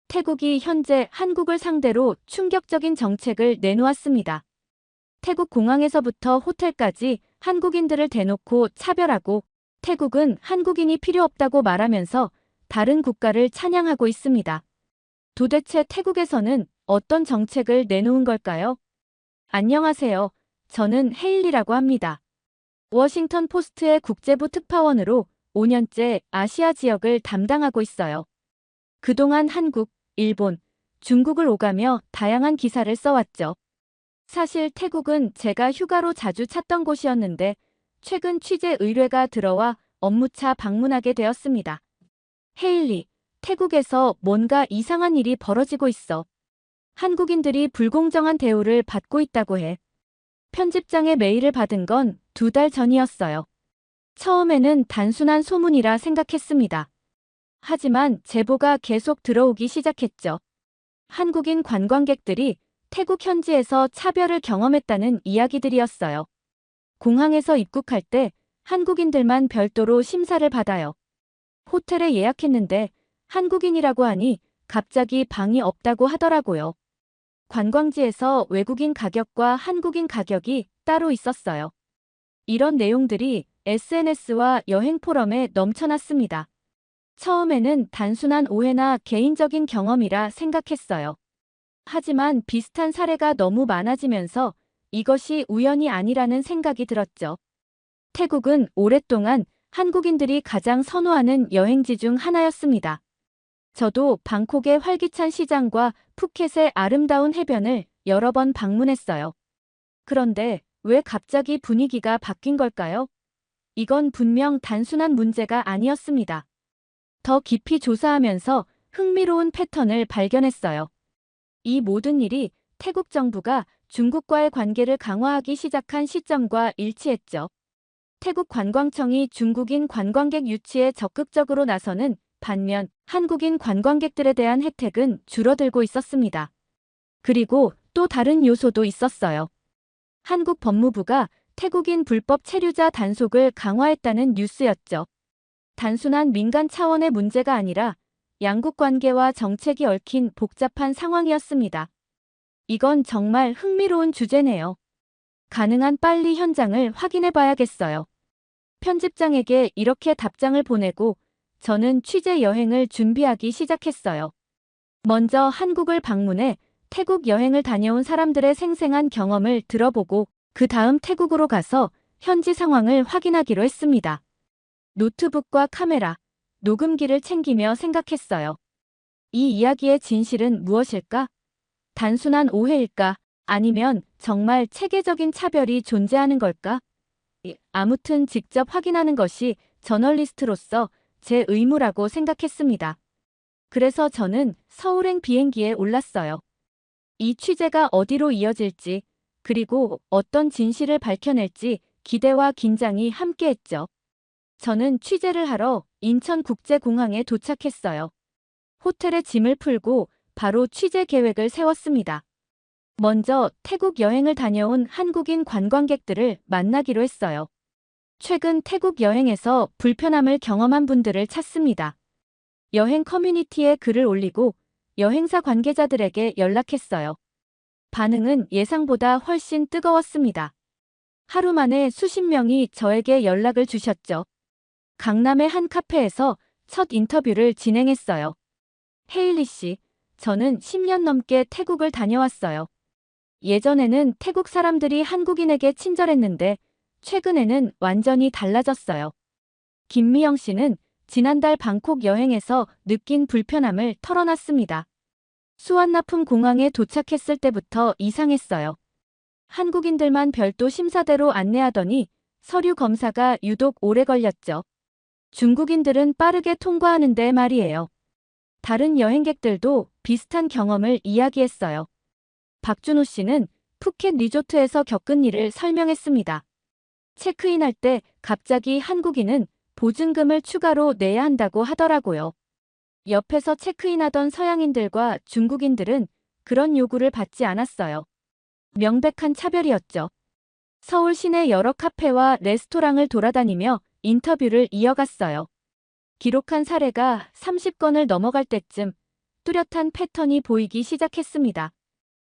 태국이 현재 한국을 상대로 충격적인 정책을 내놓았습니다. 태국 공항에서부터 호텔까지 한국인들을 대놓고 차별하고 태국은 한국인이 필요 없다고 말하면서 다른 국가를 찬양하고 있습니다. 도대체 태국에서는 어떤 정책을 내놓은 걸까요? 안녕하세요. 저는 헤일리라고 합니다. 워싱턴 포스트의 국제부 특파원으로 5년째 아시아 지역을 담당하고 있어요. 그동안 한국, 일본, 중국을 오가며 다양한 기사를 써왔죠. 사실 태국은 제가 휴가로 자주 찾던 곳이었는데 최근 취재 의뢰가 들어와 업무차 방문하게 되었습니다. 헤일리, 태국에서 뭔가 이상한 일이 벌어지고 있어. 한국인들이 불공정한 대우를 받고 있다고 해. 편집장의 메일을 받은 건 2달 전이었어요. 처음에는 단순한 소문이라 생각했습니다. 하지만 제보가 계속 들어오기 시작했죠. 한국인 관광객들이 태국 현지에서 차별을 경험했다는 이야기들이었어요. 공항에서 입국할 때 한국인들만 별도로 심사를 받아요. 호텔에 예약했는데 한국인이라고 하니 갑자기 방이 없다고 하더라고요. 관광지에서 외국인 가격과 한국인 가격이 따로 있었어요. 이런 내용들이 SNS와 여행 포럼에 넘쳐났습니다. 처음에는 단순한 오해나 개인적인 경험이라 생각했어요. 하지만 비슷한 사례가 너무 많아지면서 이것이 우연이 아니라는 생각이 들었죠. 태국은 오랫동안 한국인들이 가장 선호하는 여행지 중 하나였습니다. 저도 방콕의 활기찬 시장과 푸켓의 아름다운 해변을 여러 번 방문했어요. 그런데 왜 갑자기 분위기가 바뀐 걸까요? 이건 분명 단순한 문제가 아니었습니다. 더 깊이 조사하면서 흥미로운 패턴을 발견했어요. 이 모든 일이 태국 정부가 중국과의 관계를 강화하기 시작한 시점과 일치했죠. 태국 관광청이 중국인 관광객 유치에 적극적으로 나서는 반면 한국인 관광객들에 대한 혜택은 줄어들고 있었습니다. 그리고 또 다른 요소도 있었어요. 한국 법무부가 태국인 불법 체류자 단속을 강화했다는 뉴스였죠. 단순한 민간 차원의 문제가 아니라 양국 관계와 정책이 얽힌 복잡한 상황이었습니다. 이건 정말 흥미로운 주제네요. 가능한 빨리 현장을 확인해 봐야겠어요. 편집장에게 이렇게 답장을 보내고 저는 취재 여행을 준비하기 시작했어요. 먼저 한국을 방문해 태국 여행을 다녀온 사람들의 생생한 경험을 들어보고 그 다음 태국으로 가서 현지 상황을 확인하기로 했습니다. 노트북과 카메라, 녹음기를 챙기며 생각했어요. 이 이야기의 진실은 무엇일까? 단순한 오해일까? 아니면 정말 체계적인 차별이 존재하는 걸까? 아무튼 직접 확인하는 것이 저널리스트로서 제 의무라고 생각했습니다. 그래서 저는 서울행 비행기에 올랐어요. 이 취재가 어디로 이어질지, 그리고 어떤 진실을 밝혀낼지 기대와 긴장이 함께했죠. 저는 취재를 하러 인천국제공항에 도착했어요. 호텔에 짐을 풀고 바로 취재 계획을 세웠습니다. 먼저 태국 여행을 다녀온 한국인 관광객들을 만나기로 했어요. 최근 태국 여행에서 불편함을 경험한 분들을 찾습니다. 여행 커뮤니티에 글을 올리고 여행사 관계자들에게 연락했어요. 반응은 예상보다 훨씬 뜨거웠습니다. 하루 만에 수십 명이 저에게 연락을 주셨죠. 강남의 한 카페에서 첫 인터뷰를 진행했어요. 헤일리 씨, 저는 10년 넘게 태국을 다녀왔어요. 예전에는 태국 사람들이 한국인에게 친절했는데 최근에는 완전히 달라졌어요. 김미영 씨는 지난달 방콕 여행에서 느낀 불편함을 털어놨습니다. 수완나품 공항에 도착했을 때부터 이상했어요. 한국인들만 별도 심사대로 안내하더니 서류 검사가 유독 오래 걸렸죠. 중국인들은 빠르게 통과하는데 말이에요. 다른 여행객들도 비슷한 경험을 이야기했어요. 박준호 씨는 푸켓 리조트에서 겪은 일을 설명했습니다. 체크인할 때 갑자기 한국인은 보증금을 추가로 내야 한다고 하더라고요. 옆에서 체크인하던 서양인들과 중국인들은 그런 요구를 받지 않았어요. 명백한 차별이었죠. 서울 시내 여러 카페와 레스토랑을 돌아다니며 인터뷰를 이어갔어요. 기록한 사례가 30건을 넘어갈 때쯤 뚜렷한 패턴이 보이기 시작했습니다.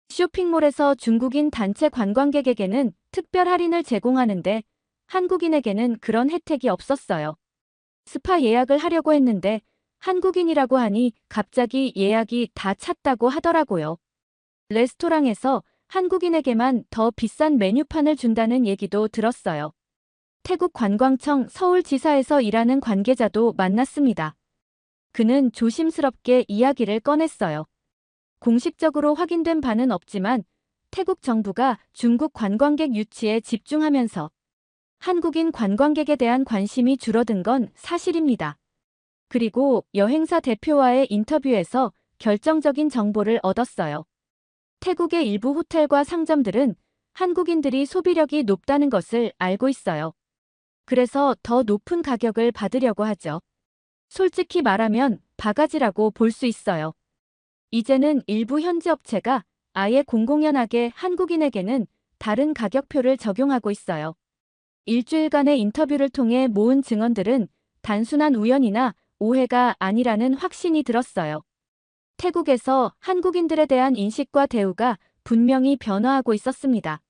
쇼핑몰에서 중국인 단체 관광객에게는 특별 할인을 제공하는데 한국인에게는 그런 혜택이 없었어요. 스파 예약을 하려고 했는데 한국인이라고 하니 갑자기 예약이 다 찼다고 하더라고요. 레스토랑에서 한국인에게만 더 비싼 메뉴판을 준다는 얘기도 들었어요. 태국 관광청 서울지사에서 일하는 관계자도 만났습니다. 그는 조심스럽게 이야기를 꺼냈어요. 공식적으로 확인된 바는 없지만 태국 정부가 중국 관광객 유치에 집중하면서 한국인 관광객에 대한 관심이 줄어든 건 사실입니다. 그리고 여행사 대표와의 인터뷰에서 결정적인 정보를 얻었어요. 태국의 일부 호텔과 상점들은 한국인들이 소비력이 높다는 것을 알고 있어요. 그래서 더 높은 가격을 받으려고 하죠. 솔직히 말하면 바가지라고 볼 수 있어요. 이제는 일부 현지 업체가 아예 공공연하게 한국인에게는 다른 가격표를 적용하고 있어요. 일주일간의 인터뷰를 통해 모은 증언들은 단순한 우연이나 오해가 아니라는 확신이 들었어요. 태국에서 한국인들에 대한 인식과 대우가 분명히 변화하고 있었습니다.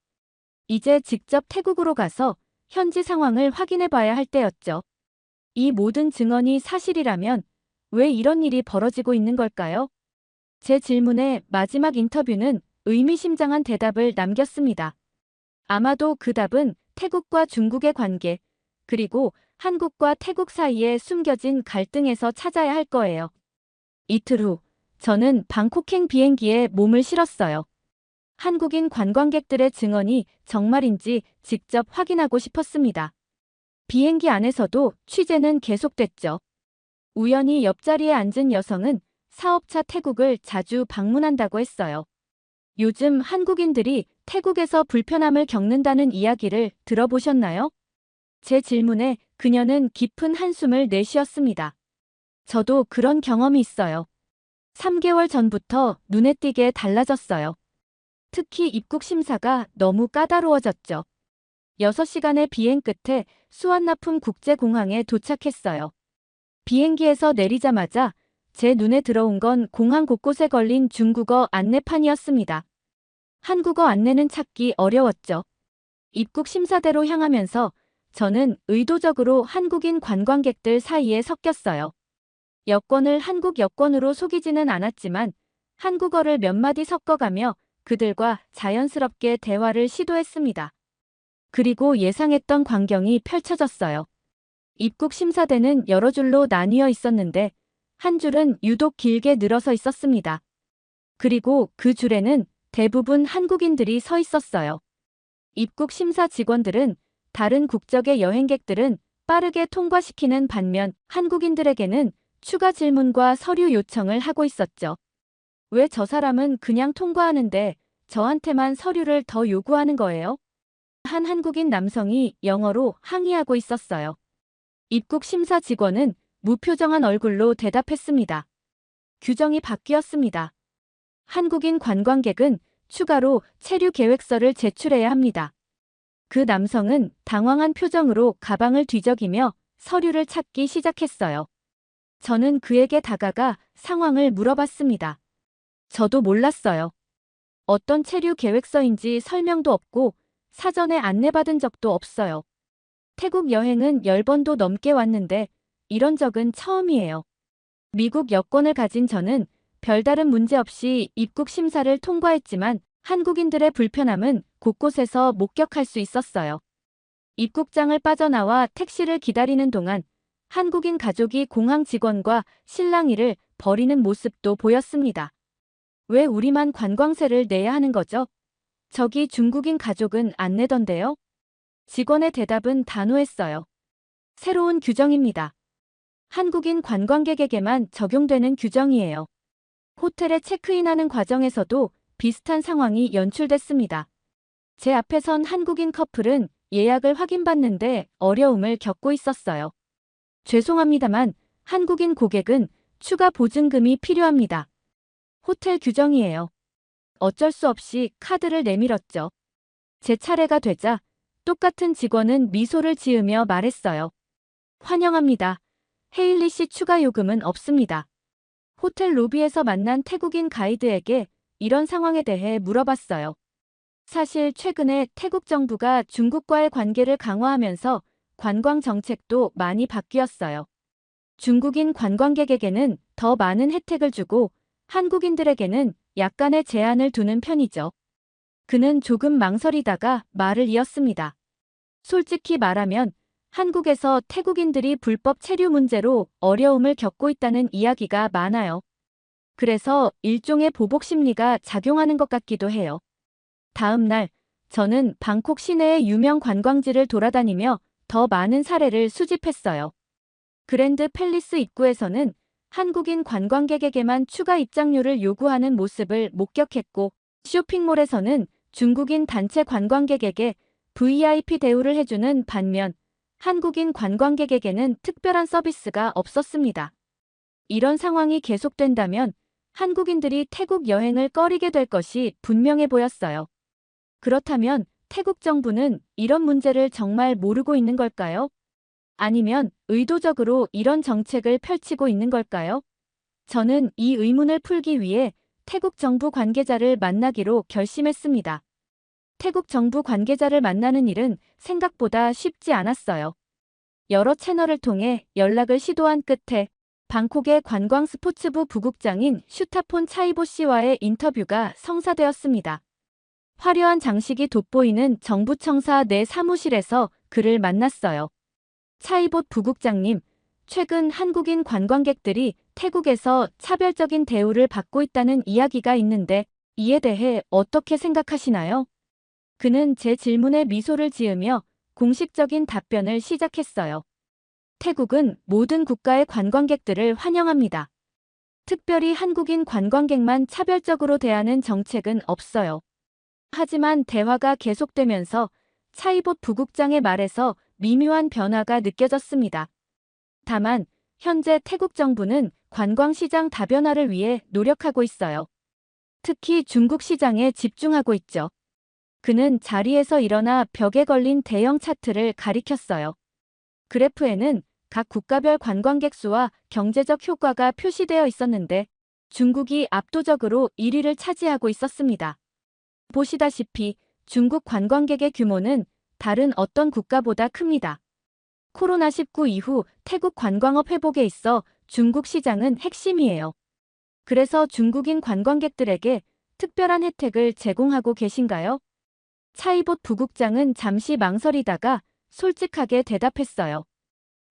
이제 직접 태국으로 가서 현지 상황을 확인해 봐야 할 때였죠. 이 모든 증언이 사실이라면 왜 이런 일이 벌어지고 있는 걸까요? 제 질문에 마지막 인터뷰는 의미심장한 대답을 남겼습니다. 아마도 그 답은 태국과 중국의 관계, 그리고 한국과 태국 사이에 숨겨진 갈등에서 찾아야 할 거예요. 이틀 후, 저는 방콕행 비행기에 몸을 실었어요. 한국인 관광객들의 증언이 정말인지 직접 확인하고 싶었습니다. 비행기 안에서도 취재는 계속됐죠. 우연히 옆자리에 앉은 여성은 사업차 태국을 자주 방문한다고 했어요. 요즘 한국인들이 태국에서 불편함을 겪는다는 이야기를 들어보셨나요? 제 질문에 그녀는 깊은 한숨을 내쉬었습니다. 저도 그런 경험이 있어요. 3개월 전부터 눈에 띄게 달라졌어요. 특히 입국 심사가 너무 까다로워졌죠. 6시간의 비행 끝에 수완나품 국제공항에 도착했어요. 비행기에서 내리자마자 제 눈에 들어온 건 공항 곳곳에 걸린 중국어 안내판이었습니다. 한국어 안내는 찾기 어려웠죠. 입국 심사대로 향하면서 저는 의도적으로 한국인 관광객들 사이에 섞였어요. 여권을 한국 여권으로 속이지는 않았지만 한국어를 몇 마디 섞어가며 그들과 자연스럽게 대화를 시도했습니다. 그리고 예상했던 광경이 펼쳐졌어요. 입국 심사대는 여러 줄로 나뉘어 있었는데 한 줄은 유독 길게 늘어서 있었습니다. 그리고 그 줄에는 대부분 한국인들이 서 있었어요. 입국 심사 직원들은 다른 국적의 여행객들은 빠르게 통과시키는 반면 한국인들에게는 추가 질문과 서류 요청을 하고 있었죠. 왜 저 사람은 그냥 통과하는데 저한테만 서류를 더 요구하는 거예요? 한 한국인 남성이 영어로 항의하고 있었어요. 입국 심사 직원은 무표정한 얼굴로 대답했습니다. 규정이 바뀌었습니다. 한국인 관광객은 추가로 체류 계획서를 제출해야 합니다. 그 남성은 당황한 표정으로 가방을 뒤적이며 서류를 찾기 시작했어요. 저는 그에게 다가가 상황을 물어봤습니다. 저도 몰랐어요. 어떤 체류 계획서인지 설명도 없고 사전에 안내받은 적도 없어요. 태국 여행은 10번도 넘게 왔는데 이런 적은 처음이에요. 미국 여권을 가진 저는 별다른 문제 없이 입국 심사를 통과했지만 한국인들의 불편함은 곳곳에서 목격할 수 있었어요. 입국장을 빠져나와 택시를 기다리는 동안 한국인 가족이 공항 직원과 실랑이를 벌이는 모습도 보였습니다. 왜 우리만 관광세를 내야 하는 거죠? 저기 중국인 가족은 안 내던데요? 직원의 대답은 단호했어요. 새로운 규정입니다. 한국인 관광객에게만 적용되는 규정이에요. 호텔에 체크인하는 과정에서도 비슷한 상황이 연출됐습니다. 제 앞에 선 한국인 커플은 예약을 확인받는데 어려움을 겪고 있었어요. 죄송합니다만 한국인 고객은 추가 보증금이 필요합니다. 호텔 규정이에요. 어쩔 수 없이 카드를 내밀었죠. 제 차례가 되자 똑같은 직원은 미소를 지으며 말했어요. 환영합니다. 헤일리 씨 추가 요금은 없습니다. 호텔 로비에서 만난 태국인 가이드에게 이런 상황에 대해 물어봤어요. 사실 최근에 태국 정부가 중국과의 관계를 강화하면서 관광 정책도 많이 바뀌었어요. 중국인 관광객에게는 더 많은 혜택을 주고 한국인들에게는 약간의 제한을 두는 편이죠. 그는 조금 망설이다가 말을 이었습니다. 솔직히 말하면 한국에서 태국인들이 불법 체류 문제로 어려움을 겪고 있다는 이야기가 많아요. 그래서 일종의 보복 심리가 작용하는 것 같기도 해요. 다음 날, 저는 방콕 시내의 유명 관광지를 돌아다니며 더 많은 사례를 수집했어요. 그랜드 팰리스 입구에서는 한국인 관광객에게만 추가 입장료를 요구하는 모습을 목격했고, 쇼핑몰에서는 중국인 단체 관광객에게 VIP 대우를 해주는 반면, 한국인 관광객에게는 특별한 서비스가 없었습니다. 이런 상황이 계속된다면 한국인들이 태국 여행을 꺼리게 될 것이 분명해 보였어요. 그렇다면 태국 정부는 이런 문제를 정말 모르고 있는 걸까요? 아니면 의도적으로 이런 정책을 펼치고 있는 걸까요? 저는 이 의문을 풀기 위해 태국 정부 관계자를 만나기로 결심했습니다. 태국 정부 관계자를 만나는 일은 생각보다 쉽지 않았어요. 여러 채널을 통해 연락을 시도한 끝에 방콕의 관광 스포츠부 부국장인 슈타폰 차이보 씨와의 인터뷰가 성사되었습니다. 화려한 장식이 돋보이는 정부청사 내 사무실에서 그를 만났어요. 차이봇 부국장님, 최근 한국인 관광객들이 태국에서 차별적인 대우를 받고 있다는 이야기가 있는데 이에 대해 어떻게 생각하시나요? 그는 제 질문에 미소를 지으며 공식적인 답변을 시작했어요. 태국은 모든 국가의 관광객들을 환영합니다. 특별히 한국인 관광객만 차별적으로 대하는 정책은 없어요. 하지만 대화가 계속되면서 차이봇 부국장의 말에서 미묘한 변화가 느껴졌습니다. 다만 현재 태국 정부는 관광시장 다변화를 위해 노력하고 있어요. 특히 중국 시장에 집중하고 있죠. 그는 자리에서 일어나 벽에 걸린 대형 차트를 가리켰어요. 그래프에는 각 국가별 관광객 수와 경제적 효과가 표시되어 있었는데 중국이 압도적으로 1위를 차지하고 있었습니다. 보시다시피 중국 관광객의 규모는 다른 어떤 국가보다 큽니다. 코로나19 이후 태국 관광업 회복에 있어 중국 시장은 핵심이에요. 그래서 중국인 관광객들에게 특별한 혜택을 제공하고 계신가요? 차이봇 부국장은 잠시 망설이다가 솔직하게 대답했어요.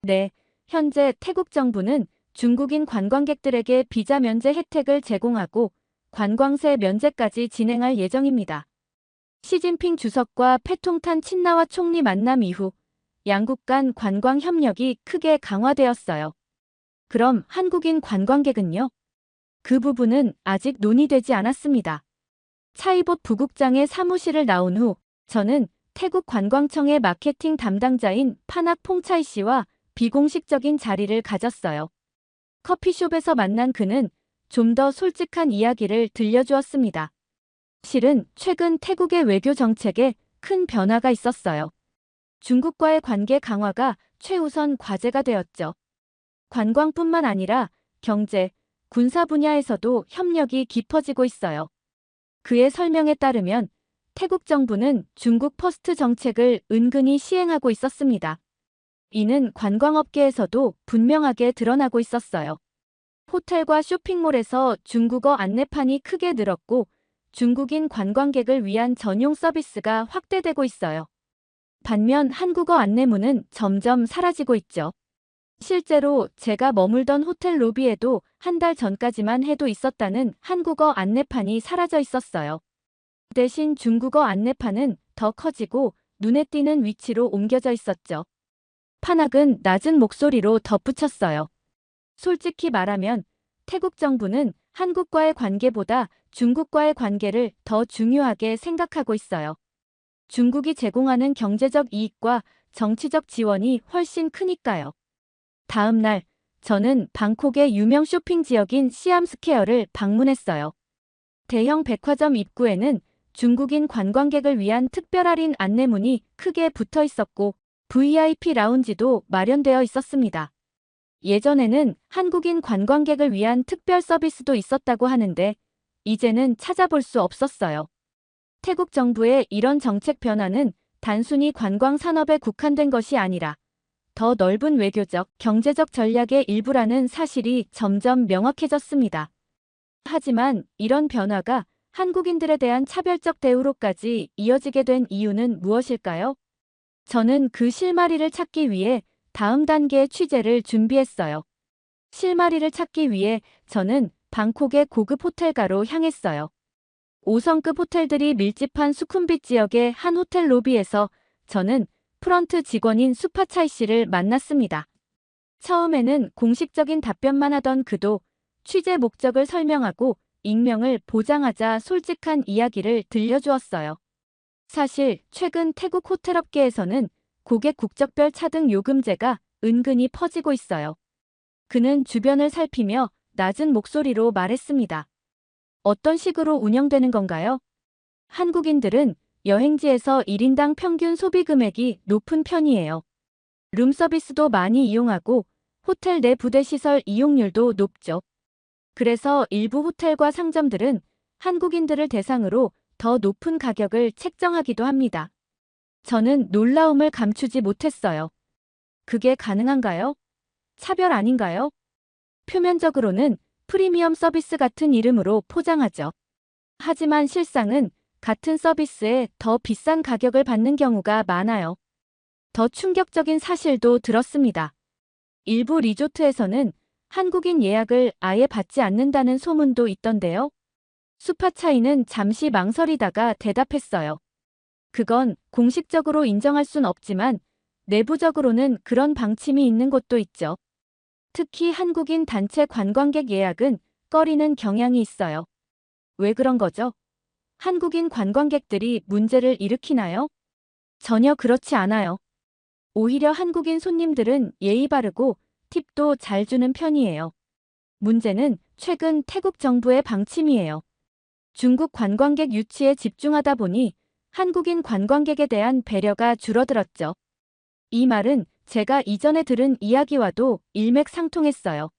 네, 현재 태국 정부는 중국인 관광객들에게 비자 면제 혜택을 제공하고 관광세 면제까지 진행할 예정입니다. 시진핑 주석과 패통탄 친나와 총리 만남 이후 양국 간 관광 협력이 크게 강화되었어요. 그럼 한국인 관광객은요? 그 부분은 아직 논의되지 않았습니다. 차이봇 부국장의 사무실을 나온 후 저는 태국 관광청의 마케팅 담당자인 파낙 퐁차이 씨와 비공식적인 자리를 가졌어요. 커피숍에서 만난 그는 좀 더 솔직한 이야기를 들려주었습니다. 실은 최근 태국의 외교 정책에 큰 변화가 있었어요. 중국과의 관계 강화가 최우선 과제가 되었죠. 관광뿐만 아니라 경제, 군사 분야에서도 협력이 깊어지고 있어요. 그의 설명에 따르면 태국 정부는 중국 퍼스트 정책을 은근히 시행하고 있었습니다. 이는 관광업계에서도 분명하게 드러나고 있었어요. 호텔과 쇼핑몰에서 중국어 안내판이 크게 늘었고 중국인 관광객을 위한 전용 서비스가 확대되고 있어요. 반면 한국어 안내문은 점점 사라지고 있죠. 실제로 제가 머물던 호텔 로비에도 한 달 전까지만 해도 있었다는 한국어 안내판이 사라져 있었어요. 대신 중국어 안내판은 더 커지고 눈에 띄는 위치로 옮겨져 있었죠. 파낙은 낮은 목소리로 덧붙였어요. 솔직히 말하면 태국 정부는 한국과의 관계보다 중국과의 관계를 더 중요하게 생각하고 있어요. 중국이 제공하는 경제적 이익과 정치적 지원이 훨씬 크니까요. 다음 날, 저는 방콕의 유명 쇼핑 지역인 시암스퀘어를 방문했어요. 대형 백화점 입구에는 중국인 관광객을 위한 특별 할인 안내문이 크게 붙어 있었고 VIP 라운지도 마련되어 있었습니다. 예전에는 한국인 관광객을 위한 특별 서비스도 있었다고 하는데 이제는 찾아볼 수 없었어요. 태국 정부의 이런 정책 변화는 단순히 관광 산업에 국한된 것이 아니라 더 넓은 외교적, 경제적 전략의 일부라는 사실이 점점 명확해졌습니다. 하지만 이런 변화가 한국인들에 대한 차별적 대우로까지 이어지게 된 이유는 무엇일까요? 저는 그 실마리를 찾기 위해 다음 단계의 취재를 준비했어요. 실마리를 찾기 위해 저는 방콕의 고급 호텔가로 향했어요. 5성급 호텔들이 밀집한 수쿰빗 지역의 한 호텔 로비에서 저는 프런트 직원인 수파차이 씨를 만났습니다. 처음에는 공식적인 답변만 하던 그도 취재 목적을 설명하고 익명을 보장하자 솔직한 이야기를 들려주었어요. 사실 최근 태국 호텔업계에서는 고객 국적별 차등 요금제가 은근히 퍼지고 있어요. 그는 주변을 살피며 낮은 목소리로 말했습니다. 어떤 식으로 운영되는 건가요? 한국인들은 여행지에서 1인당 평균 소비 금액이 높은 편이에요. 룸서비스도 많이 이용하고 호텔 내 부대시설 이용률도 높죠. 그래서 일부 호텔과 상점들은 한국인들을 대상으로 더 높은 가격을 책정하기도 합니다. 저는 놀라움을 감추지 못했어요. 그게 가능한가요? 차별 아닌가요? 표면적으로는 프리미엄 서비스 같은 이름으로 포장하죠. 하지만 실상은 같은 서비스에 더 비싼 가격을 받는 경우가 많아요. 더 충격적인 사실도 들었습니다. 일부 리조트에서는 한국인 예약을 아예 받지 않는다는 소문도 있던데요. 수파차이는 잠시 망설이다가 대답했어요. 그건 공식적으로 인정할 순 없지만 내부적으로는 그런 방침이 있는 곳도 있죠. 특히 한국인 단체 관광객 예약은 꺼리는 경향이 있어요. 왜 그런 거죠? 한국인 관광객들이 문제를 일으키나요? 전혀 그렇지 않아요. 오히려 한국인 손님들은 예의 바르고 팁도 잘 주는 편이에요. 문제는 최근 태국 정부의 방침이에요. 중국 관광객 유치에 집중하다 보니 한국인 관광객에 대한 배려가 줄어들었죠. 이 말은 제가 이전에 들은 이야기와도 일맥상통했어요.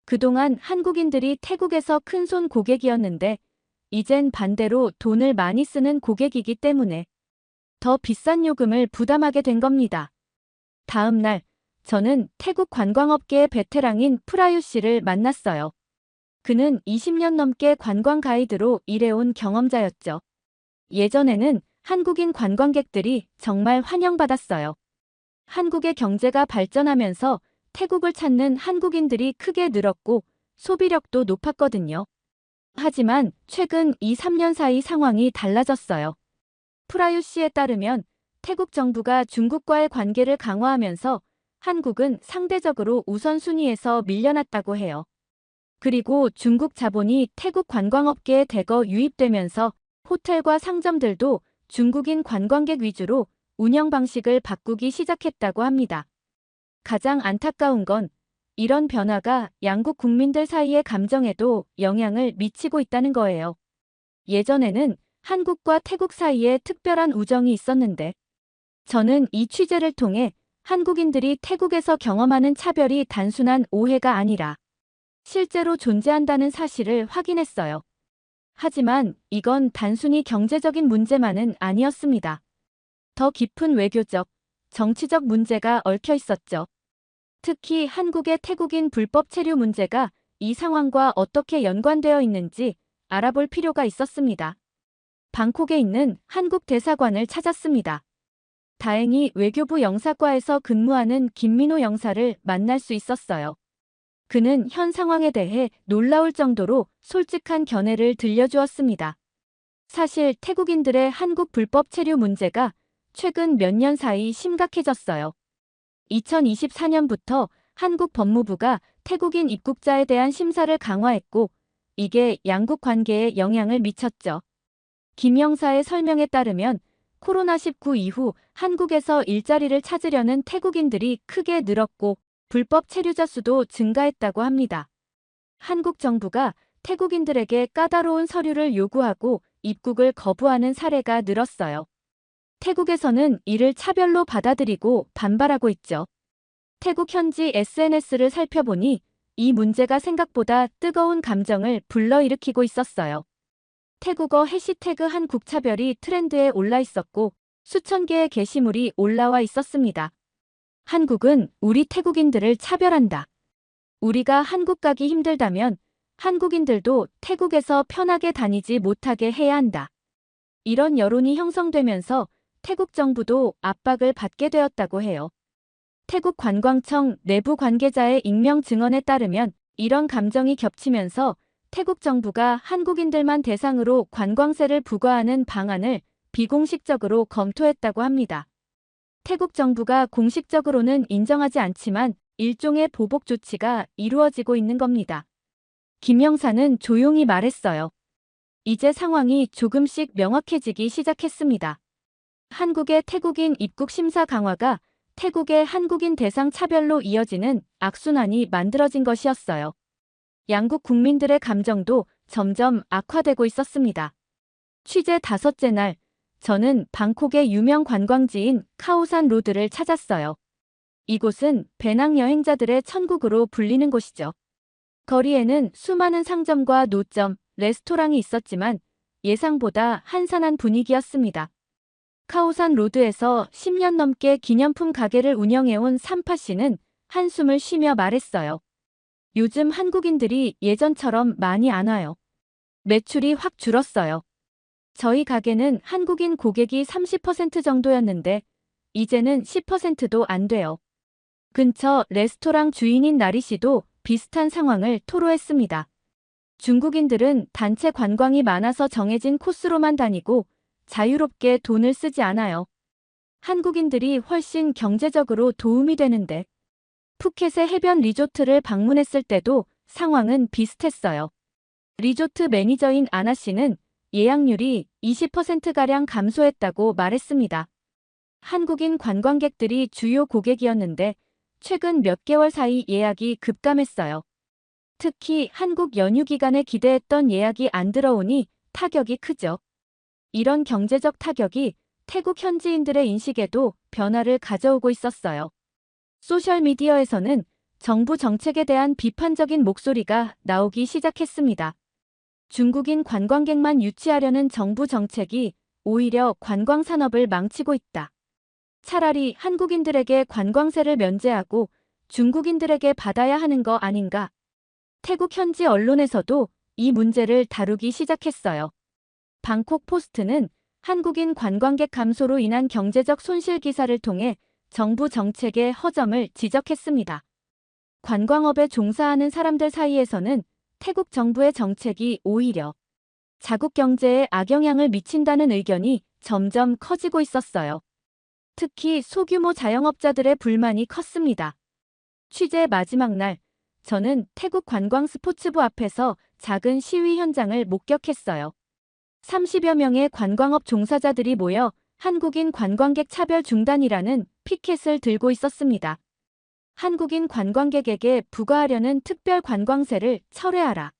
그동안 한국인들이 태국에서 큰손 고객이었는데 이젠 반대로 돈을 많이 쓰는 고객이기 때문에 더 비싼 요금을 부담하게 된 겁니다. 다음 날 저는 태국 관광업계의 베테랑인 프라유 씨를 만났어요. 그는 20년 넘게 관광 가이드로 일해온 경험자였죠. 예전에는 한국인 관광객들이 정말 환영받았어요. 한국의 경제가 발전하면서 태국을 찾는 한국인들이 크게 늘었고 소비력도 높았거든요. 하지만 최근 2, 3년 사이 상황이 달라졌어요. 프라유 씨에 따르면 태국 정부가 중국과의 관계를 강화하면서 한국은 상대적으로 우선순위에서 밀려났다고 해요. 그리고 중국 자본이 태국 관광업계에 대거 유입되면서 호텔과 상점들도 중국인 관광객 위주로 운영 방식을 바꾸기 시작했다고 합니다. 가장 안타까운 건 이런 변화가 양국 국민들 사이의 감정에도 영향을 미치고 있다는 거예요. 예전에는 한국과 태국 사이에 특별한 우정이 있었는데 저는 이 취재를 통해 한국인들이 태국에서 경험하는 차별이 단순한 오해가 아니라 실제로 존재한다는 사실을 확인했어요. 하지만 이건 단순히 경제적인 문제만은 아니었습니다. 더 깊은 외교적, 정치적 문제가 얽혀 있었죠. 특히 한국의 태국인 불법 체류 문제가 이 상황과 어떻게 연관되어 있는지 알아볼 필요가 있었습니다. 방콕에 있는 한국 대사관을 찾았습니다. 다행히 외교부 영사과에서 근무하는 김민호 영사를 만날 수 있었어요. 그는 현 상황에 대해 놀라울 정도로 솔직한 견해를 들려주었습니다. 사실 태국인들의 한국 불법 체류 문제가 최근 몇 년 사이 심각해졌어요. 2024년부터 한국 법무부가 태국인 입국자에 대한 심사를 강화했고 이게 양국 관계에 영향을 미쳤죠. 김 영사의 설명에 따르면 코로나19 이후 한국에서 일자리를 찾으려는 태국인들이 크게 늘었고 불법 체류자 수도 증가했다고 합니다. 한국 정부가 태국인들에게 까다로운 서류를 요구하고 입국을 거부하는 사례가 늘었어요. 태국에서는 이를 차별로 받아들이고 반발하고 있죠. 태국 현지 SNS를 살펴보니 이 문제가 생각보다 뜨거운 감정을 불러일으키고 있었어요. 태국어 해시태그 한국차별이 트렌드에 올라 있었고 수천 개의 게시물이 올라와 있었습니다. 한국은 우리 태국인들을 차별한다. 우리가 한국 가기 힘들다면 한국인들도 태국에서 편하게 다니지 못하게 해야 한다. 이런 여론이 형성되면서 태국 정부도 압박을 받게 되었다고 해요. 태국 관광청 내부 관계자의 익명 증언에 따르면 이런 감정이 겹치면서 태국 정부가 한국인들만 대상으로 관광세를 부과하는 방안을 비공식적으로 검토했다고 합니다. 태국 정부가 공식적으로는 인정하지 않지만 일종의 보복 조치가 이루어지고 있는 겁니다. 김 영사는 조용히 말했어요. 이제 상황이 조금씩 명확해지기 시작했습니다. 한국의 태국인 입국 심사 강화가 태국의 한국인 대상 차별로 이어지는 악순환이 만들어진 것이었어요. 양국 국민들의 감정도 점점 악화되고 있었습니다. 취재 5째 날, 저는 방콕의 유명 관광지인 카오산 로드를 찾았어요. 이곳은 배낭 여행자들의 천국으로 불리는 곳이죠. 거리에는 수많은 상점과 노점, 레스토랑이 있었지만 예상보다 한산한 분위기였습니다. 카오산 로드에서 10년 넘게 기념품 가게를 운영해온 삼파 씨는 한숨을 쉬며 말했어요. 요즘 한국인들이 예전처럼 많이 안 와요. 매출이 확 줄었어요. 저희 가게는 한국인 고객이 30% 정도였는데 이제는 10%도 안 돼요. 근처 레스토랑 주인인 나리 씨도 비슷한 상황을 토로했습니다. 중국인들은 단체 관광이 많아서 정해진 코스로만 다니고 자유롭게 돈을 쓰지 않아요. 한국인들이 훨씬 경제적으로 도움이 되는데. 푸켓의 해변 리조트를 방문했을 때도 상황은 비슷했어요. 리조트 매니저인 아나 씨는 예약률이 20%가량 감소했다고 말했습니다. 한국인 관광객들이 주요 고객이었는데 최근 몇 개월 사이 예약이 급감했어요. 특히 한국 연휴 기간에 기대했던 예약이 안 들어오니 타격이 크죠. 이런 경제적 타격이 태국 현지인들의 인식에도 변화를 가져오고 있었어요. 소셜미디어에서는 정부 정책에 대한 비판적인 목소리가 나오기 시작했습니다. 중국인 관광객만 유치하려는 정부 정책이 오히려 관광 산업을 망치고 있다. 차라리 한국인들에게 관광세를 면제하고 중국인들에게 받아야 하는 거 아닌가? 태국 현지 언론에서도 이 문제를 다루기 시작했어요. 방콕 포스트는 한국인 관광객 감소로 인한 경제적 손실 기사를 통해 정부 정책의 허점을 지적했습니다. 관광업에 종사하는 사람들 사이에서는 태국 정부의 정책이 오히려 자국 경제에 악영향을 미친다는 의견이 점점 커지고 있었어요. 특히 소규모 자영업자들의 불만이 컸습니다. 취재 마지막 날, 저는 태국 관광 스포츠부 앞에서 작은 시위 현장을 목격했어요. 30여 명의 관광업 종사자들이 모여 한국인 관광객 차별 중단이라는 피켓을 들고 있었습니다. 한국인 관광객에게 부과하려는 특별 관광세를 철회하라.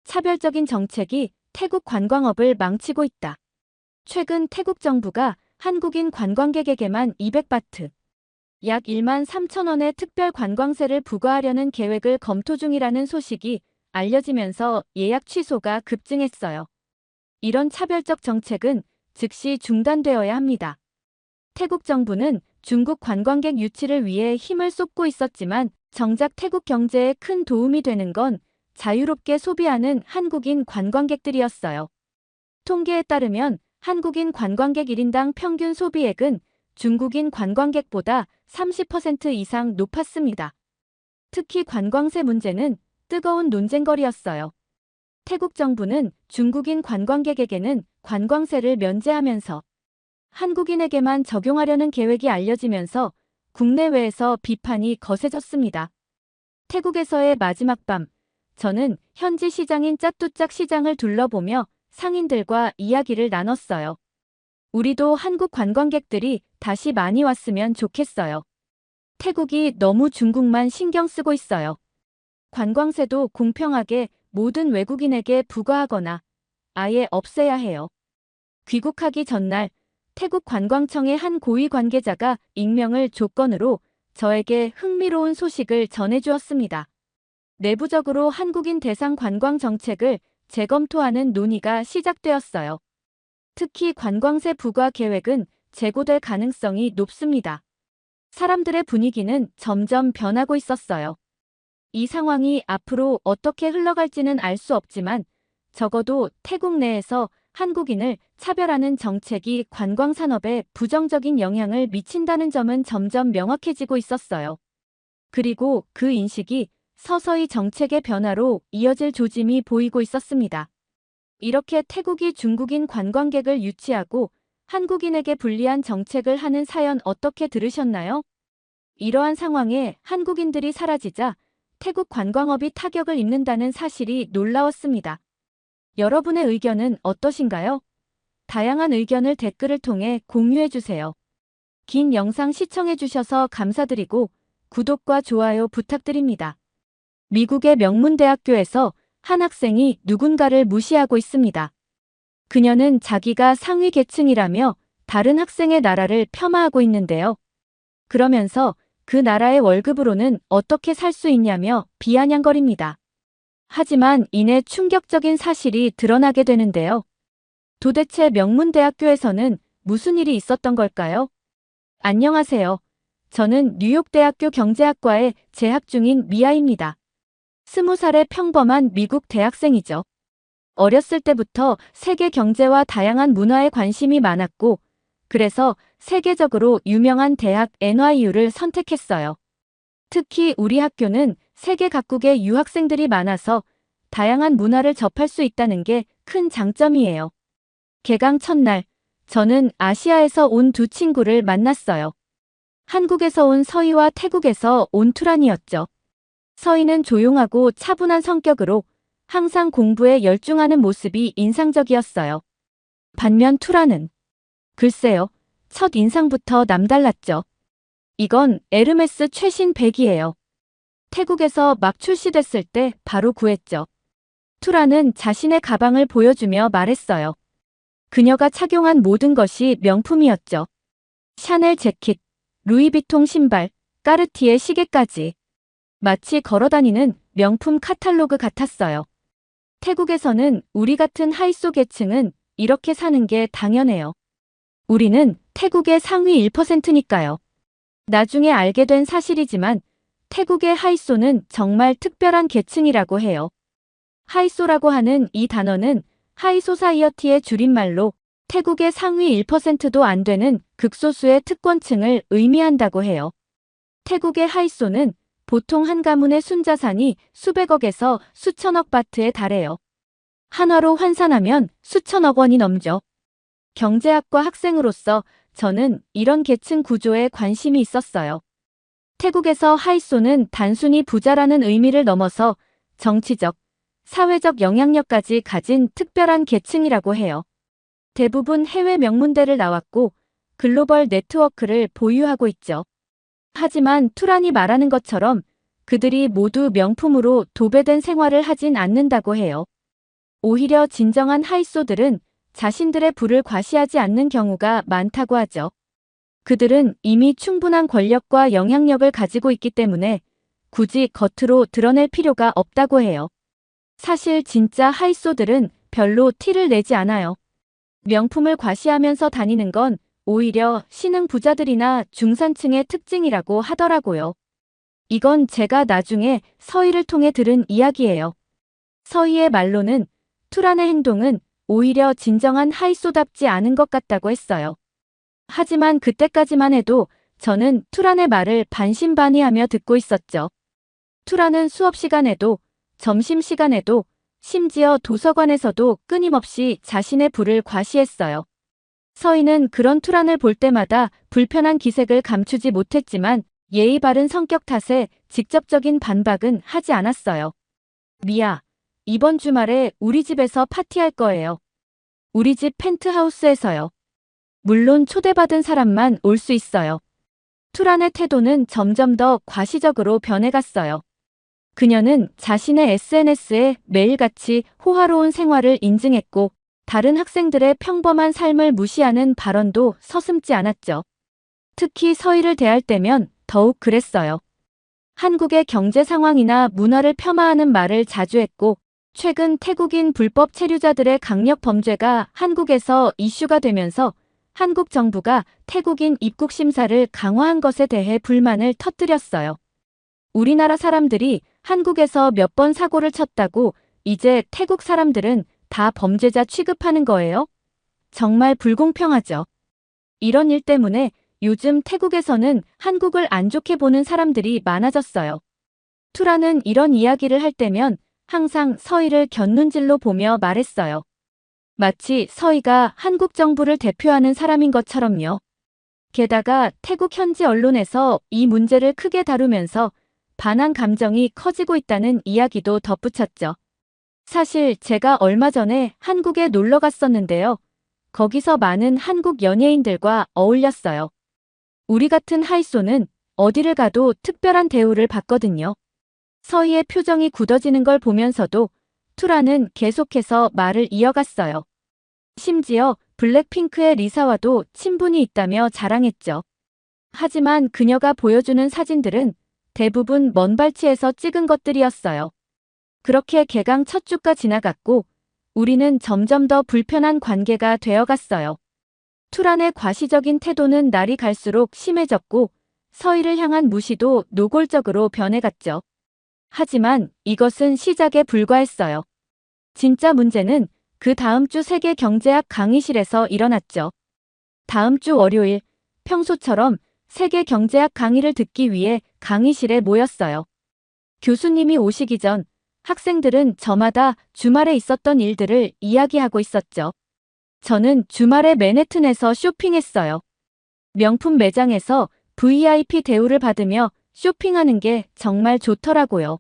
차별적인 정책이 태국 관광업을 망치고 있다. 최근 태국 정부가 한국인 관광객에게만 200바트, 약 1만 3천 원의 특별 관광세를 부과하려는 계획을 검토 중이라는 소식이 알려지면서 예약 취소가 급증했어요. 이런 차별적 정책은 즉시 중단되어야 합니다. 태국 정부는 중국 관광객 유치를 위해 힘을 쏟고 있었지만 정작 태국 경제에 큰 도움이 되는 건 자유롭게 소비하는 한국인 관광객들이었어요. 통계에 따르면 한국인 관광객 1인당 평균 소비액은 중국인 관광객보다 30% 이상 높았습니다. 특히 관광세 문제는 뜨거운 논쟁거리였어요. 태국 정부는 중국인 관광객에게는 관광세를 면제하면서 한국인에게만 적용하려는 계획이 알려지면서 국내외에서 비판이 거세졌습니다. 태국에서의 마지막 밤, 저는 현지 시장인 짜뚜짝 시장을 둘러보며 상인들과 이야기를 나눴어요. 우리도 한국 관광객들이 다시 많이 왔으면 좋겠어요. 태국이 너무 중국만 신경 쓰고 있어요. 관광세도 공평하게 모든 외국인에게 부과하거나 아예 없애야 해요. 귀국하기 전날 태국 관광청의 한 고위 관계자가 익명을 조건으로 저에게 흥미로운 소식을 전해주었습니다. 내부적으로 한국인 대상 관광 정책을 재검토하는 논의가 시작되었어요. 특히 관광세 부과 계획은 재고될 가능성이 높습니다. 사람들의 분위기는 점점 변하고 있었어요. 이 상황이 앞으로 어떻게 흘러갈지는 알 수 없지만 적어도 태국 내에서 한국인을 차별하는 정책이 관광산업에 부정적인 영향을 미친다는 점은 점점 명확해지고 있었어요. 그리고 그 인식이 서서히 정책의 변화로 이어질 조짐이 보이고 있었습니다. 이렇게 태국이 중국인 관광객을 유치하고 한국인에게 불리한 정책을 하는 사연 어떻게 들으셨나요? 이러한 상황에 한국인들이 사라지자 태국 관광업이 타격을 입는다는 사실이 놀라웠습니다. 여러분의 의견은 어떠신가요? 다양한 의견을 댓글을 통해 공유해주세요. 긴 영상 시청해주셔서 감사드리고 구독과 좋아요 부탁드립니다. 미국의 명문대학교에서 한 학생이 누군가를 무시하고 있습니다. 그녀는 자기가 상위 계층이라며 다른 학생의 나라를 폄하하고 있는데요. 그러면서 그 나라의 월급으로는 어떻게 살 수 있냐며 비아냥거립니다. 하지만 이내 충격적인 사실이 드러나게 되는데요. 도대체 명문대학교에서는 무슨 일이 있었던 걸까요? 안녕하세요. 저는 뉴욕대학교 경제학과에 재학 중인 미아입니다. 20살의 평범한 미국 대학생이죠. 어렸을 때부터 세계 경제와 다양한 문화에 관심이 많았고, 그래서 세계적으로 유명한 대학 NYU를 선택했어요. 특히 우리 학교는 세계 각국의 유학생들이 많아서 다양한 문화를 접할 수 있다는 게 큰 장점이에요. 개강 첫날, 저는 아시아에서 온 두 친구를 만났어요. 한국에서 온 서희와 태국에서 온 투란이었죠. 서희는 조용하고 차분한 성격으로 항상 공부에 열중하는 모습이 인상적이었어요. 반면 투란은 글쎄요, 첫 인상부터 남달랐죠. 이건 에르메스 최신 백이에요. 태국에서 막 출시됐을 때 바로 구했죠. 투라는 자신의 가방을 보여주며 말했어요. 그녀가 착용한 모든 것이 명품이었죠. 샤넬 재킷, 루이비통 신발, 까르티에 시계까지. 마치 걸어다니는 명품 카탈로그 같았어요. 태국에서는 우리 같은 하이소 계층은 이렇게 사는 게 당연해요. 우리는 태국의 상위 1%니까요. 나중에 알게 된 사실이지만 태국의 하이소는 정말 특별한 계층이라고 해요. 하이소라고 하는 이 단어는 하이소사이어티의 줄임말로 태국의 상위 1%도 안 되는 극소수의 특권층을 의미한다고 해요. 태국의 하이소는 보통 한 가문의 순자산이 수백억에서 수천억 바트에 달해요. 한화로 환산하면 수천억 원이 넘죠. 경제학과 학생으로서 저는 이런 계층 구조에 관심이 있었어요. 태국에서 하이소는 단순히 부자라는 의미를 넘어서 정치적, 사회적 영향력까지 가진 특별한 계층이라고 해요. 대부분 해외 명문대를 나왔고 글로벌 네트워크를 보유하고 있죠. 하지만 투란이 말하는 것처럼 그들이 모두 명품으로 도배된 생활을 하진 않는다고 해요. 오히려 진정한 하이소들은 자신들의 부를 과시하지 않는 경우가 많다고 하죠. 그들은 이미 충분한 권력과 영향력을 가지고 있기 때문에 굳이 겉으로 드러낼 필요가 없다고 해요. 사실 진짜 하이소들은 별로 티를 내지 않아요. 명품을 과시하면서 다니는 건 오히려 신흥 부자들이나 중산층의 특징이라고 하더라고요. 이건 제가 나중에 서희를 통해 들은 이야기예요. 서희의 말로는 투란의 행동은 오히려 진정한 하이소답지 않은 것 같다고 했어요. 하지만 그때까지만 해도 저는 투란의 말을 반신반의하며 듣고 있었죠. 투란은 수업 시간에도 점심시간에도 심지어 도서관에서도 끊임없이 자신의 부를 과시했어요. 서희는 그런 투란을 볼 때마다 불편한 기색을 감추지 못했지만 예의 바른 성격 탓에 직접적인 반박은 하지 않았어요. 미아, 이번 주말에 우리 집에서 파티할 거예요. 우리 집 펜트하우스에서요. 물론 초대받은 사람만 올 수 있어요. 투란의 태도는 점점 더 과시적으로 변해갔어요. 그녀는 자신의 SNS에 매일같이 호화로운 생활을 인증했고 다른 학생들의 평범한 삶을 무시하는 발언도 서슴지 않았죠. 특히 서희를 대할 때면 더욱 그랬어요. 한국의 경제 상황이나 문화를 폄하하는 말을 자주 했고, 최근 태국인 불법 체류자들의 강력 범죄가 한국에서 이슈가 되면서 한국 정부가 태국인 입국 심사를 강화한 것에 대해 불만을 터뜨렸어요. 우리나라 사람들이 한국에서 몇 번 사고를 쳤다고 이제 태국 사람들은 다 범죄자 취급하는 거예요? 정말 불공평하죠. 이런 일 때문에 요즘 태국에서는 한국을 안 좋게 보는 사람들이 많아졌어요. 투라는 이런 이야기를 할 때면 항상 서희를 곁눈질로 보며 말했어요. 마치 서희가 한국 정부를 대표하는 사람인 것처럼요. 게다가 태국 현지 언론에서 이 문제를 크게 다루면서 반한 감정이 커지고 있다는 이야기도 덧붙였죠. 사실 제가 얼마 전에 한국에 놀러 갔었는데요. 거기서 많은 한국 연예인들과 어울렸어요. 우리 같은 하이소는 어디를 가도 특별한 대우를 받거든요. 서희의 표정이 굳어지는 걸 보면서도 투라는 계속해서 말을 이어갔어요. 심지어 블랙핑크의 리사와도 친분이 있다며 자랑했죠. 하지만 그녀가 보여주는 사진들은 대부분 먼발치에서 찍은 것들이었어요. 그렇게 개강 첫 주가 지나갔고 우리는 점점 더 불편한 관계가 되어갔어요. 투란의 과시적인 태도는 날이 갈수록 심해졌고 서희를 향한 무시도 노골적으로 변해갔죠. 하지만 이것은 시작에 불과했어요. 진짜 문제는 그 다음 주 세계 경제학 강의실에서 일어났죠. 다음 주 월요일, 평소처럼 세계 경제학 강의를 듣기 위해 강의실에 모였어요. 교수님이 오시기 전 학생들은 저마다 주말에 있었던 일들을 이야기하고 있었죠. 저는 주말에 맨해튼에서 쇼핑했어요. 명품 매장에서 VIP 대우를 받으며 쇼핑하는 게 정말 좋더라고요.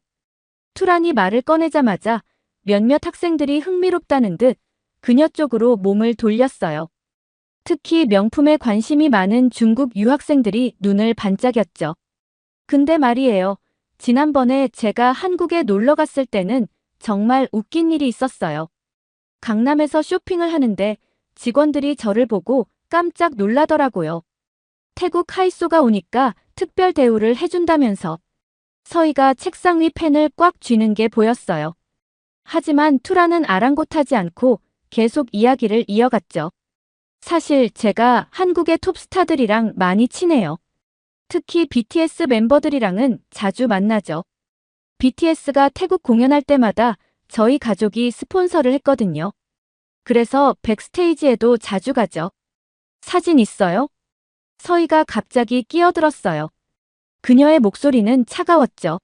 투란이 말을 꺼내자마자 몇몇 학생들이 흥미롭다는 듯 그녀 쪽으로 몸을 돌렸어요. 특히 명품에 관심이 많은 중국 유학생들이 눈을 반짝였죠. 근데 말이에요. 지난번에 제가 한국에 놀러 갔을 때는 정말 웃긴 일이 있었어요. 강남에서 쇼핑을 하는데 직원들이 저를 보고 깜짝 놀라더라고요. 태국 하이소가 오니까 특별 대우를 해준다면서. 서희가 책상 위 펜을 꽉 쥐는 게 보였어요. 하지만 투라는 아랑곳하지 않고 계속 이야기를 이어갔죠. 사실 제가 한국의 톱스타들이랑 많이 친해요. 특히 BTS 멤버들이랑은 자주 만나죠. BTS가 태국 공연할 때마다 저희 가족이 스폰서를 했거든요. 그래서 백스테이지에도 자주 가죠. 사진 있어요? 서희가 갑자기 끼어들었어요. 그녀의 목소리는 차가웠죠.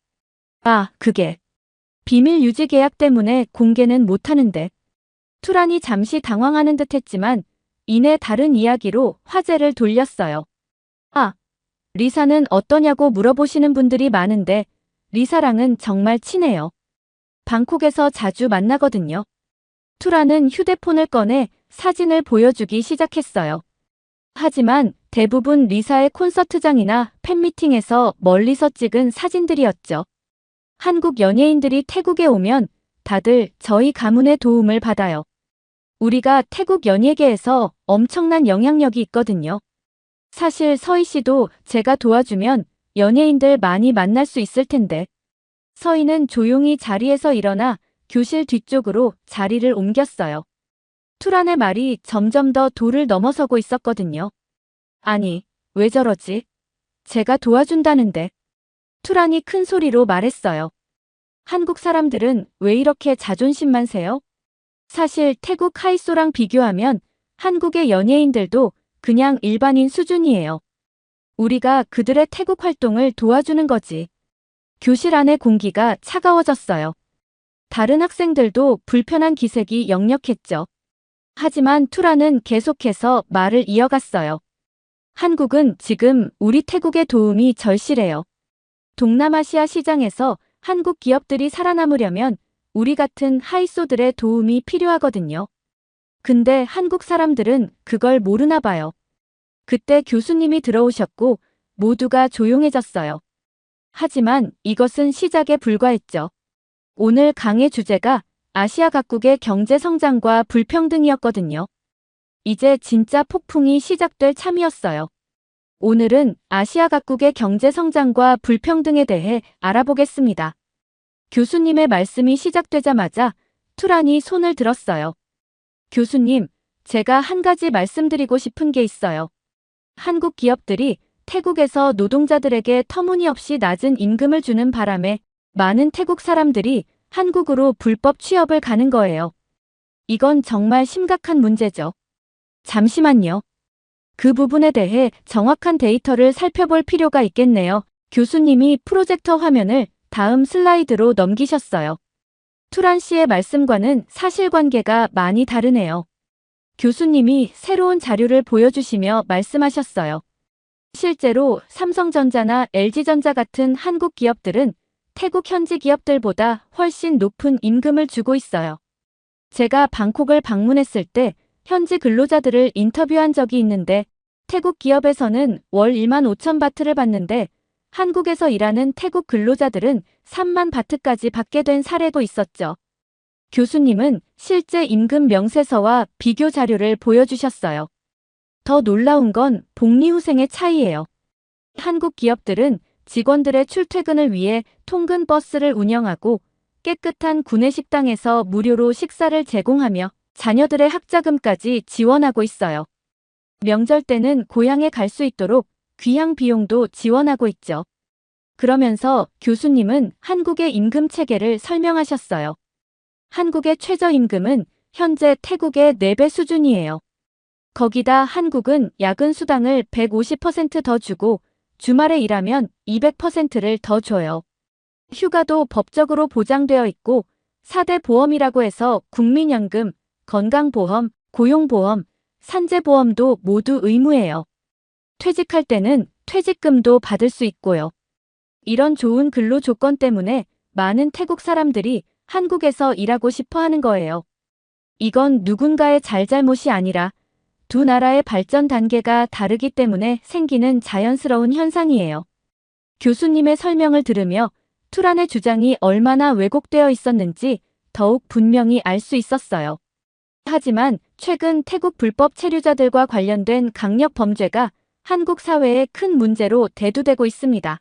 아, 그게 비밀 유지 계약 때문에 공개는 못하는데. 투란이 잠시 당황하는 듯 했지만 이내 다른 이야기로 화제를 돌렸어요. 아, 리사는 어떠냐고 물어보시는 분들이 많은데 리사랑은 정말 친해요. 방콕에서 자주 만나거든요. 투라는 휴대폰을 꺼내 사진을 보여주기 시작했어요. 하지만 대부분 리사의 콘서트장이나 팬미팅에서 멀리서 찍은 사진들이었죠. 한국 연예인들이 태국에 오면 다들 저희 가문의 도움을 받아요. 우리가 태국 연예계에서 엄청난 영향력이 있거든요. 사실 서희 씨도 제가 도와주면 연예인들 많이 만날 수 있을 텐데. 서희는 조용히 자리에서 일어나 교실 뒤쪽으로 자리를 옮겼어요. 투란의 말이 점점 더 도를 넘어서고 있었거든요. 아니, 왜 저러지? 제가 도와준다는데. 투란이 큰 소리로 말했어요. 한국 사람들은 왜 이렇게 자존심만 세요? 사실 태국 하이소랑 비교하면 한국의 연예인들도 그냥 일반인 수준이에요. 우리가 그들의 태국 활동을 도와주는 거지. 교실 안의 공기가 차가워졌어요. 다른 학생들도 불편한 기색이 역력했죠. 하지만 투라는 계속해서 말을 이어갔어요. 한국은 지금 우리 태국의 도움이 절실해요. 동남아시아 시장에서 한국 기업들이 살아남으려면 우리 같은 하이소들의 도움이 필요하거든요. 근데 한국 사람들은 그걸 모르나 봐요. 그때 교수님이 들어오셨고 모두가 조용해졌어요. 하지만 이것은 시작에 불과했죠. 오늘 강의 주제가 아시아 각국의 경제 성장과 불평등이었거든요. 이제 진짜 폭풍이 시작될 참이었어요. 오늘은 아시아 각국의 경제 성장과 불평등에 대해 알아보겠습니다. 교수님의 말씀이 시작되자마자 투란이 손을 들었어요. 교수님, 제가 한 가지 말씀드리고 싶은 게 있어요. 한국 기업들이 태국에서 노동자들에게 터무니없이 낮은 임금을 주는 바람에 많은 태국 사람들이 한국으로 불법 취업을 가는 거예요. 이건 정말 심각한 문제죠. 잠시만요. 그 부분에 대해 정확한 데이터를 살펴볼 필요가 있겠네요. 교수님이 프로젝터 화면을 다음 슬라이드로 넘기셨어요. 투란 씨의 말씀과는 사실관계가 많이 다르네요. 교수님이 새로운 자료를 보여주시며 말씀하셨어요. 실제로 삼성전자나 LG전자 같은 한국 기업들은 태국 현지 기업들보다 훨씬 높은 임금을 주고 있어요. 제가 방콕을 방문했을 때 현지 근로자들을 인터뷰한 적이 있는데 태국 기업에서는 월 1만 5천 바트를 받는데 한국에서 일하는 태국 근로자들은 3만 바트까지 받게 된 사례도 있었죠. 교수님은 실제 임금 명세서와 비교 자료를 보여주셨어요. 더 놀라운 건 복리후생의 차이예요. 한국 기업들은 직원들의 출퇴근을 위해 통근 버스를 운영하고 깨끗한 구내식당에서 무료로 식사를 제공하며 자녀들의 학자금까지 지원하고 있어요. 명절 때는 고향에 갈 수 있도록 귀향 비용도 지원하고 있죠. 그러면서 교수님은 한국의 임금 체계를 설명하셨어요. 한국의 최저임금은 현재 태국의 4배 수준이에요. 거기다 한국은 야근 수당을 150% 더 주고 주말에 일하면 200%를 더 줘요. 휴가도 법적으로 보장되어 있고 4대 보험이라고 해서 국민연금, 건강보험, 고용보험, 산재보험도 모두 의무예요. 퇴직할 때는 퇴직금도 받을 수 있고요. 이런 좋은 근로 조건 때문에 많은 태국 사람들이 한국에서 일하고 싶어 하는 거예요. 이건 누군가의 잘잘못이 아니라 두 나라의 발전 단계가 다르기 때문에 생기는 자연스러운 현상이에요. 교수님의 설명을 들으며 투란의 주장이 얼마나 왜곡되어 있었는지 더욱 분명히 알 수 있었어요. 하지만 최근 태국 불법 체류자들과 관련된 강력 범죄가 한국 사회에 큰 문제로 대두되고 있습니다.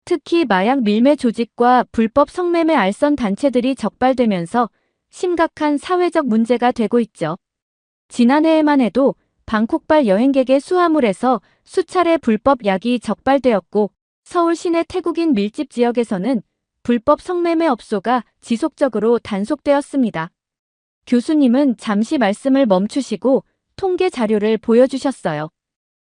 특히 마약 밀매 조직과 불법 성매매 알선 단체들이 적발되면서 심각한 사회적 문제가 되고 있죠. 지난해에만 해도 방콕발 여행객의 수화물에서 수차례 불법 약이 적발되었고 서울 시내 태국인 밀집 지역에서는 불법 성매매 업소가 지속적으로 단속되었습니다. 교수님은 잠시 말씀을 멈추시고 통계 자료를 보여주셨어요.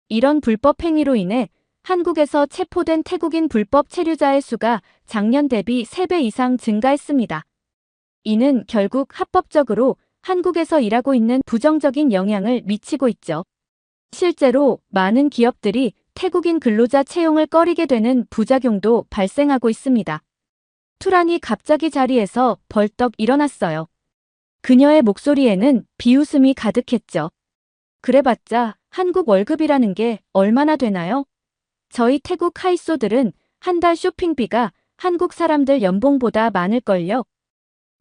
이런 불법 행위로 인해 한국에서 체포된 태국인 불법 체류자의 수가 작년 대비 3배 이상 증가했습니다. 이는 결국 합법적으로 한국에서 일하고 있는 부정적인 영향을 미치고 있죠. 실제로 많은 기업들이 태국인 근로자 채용을 꺼리게 되는 부작용도 발생하고 있습니다. 투란이 갑자기 자리에서 벌떡 일어났어요. 그녀의 목소리에는 비웃음이 가득했죠. 그래봤자 한국 월급이라는 게 얼마나 되나요? 저희 태국 하이소들은 한 달 쇼핑비가 한국 사람들 연봉보다 많을걸요.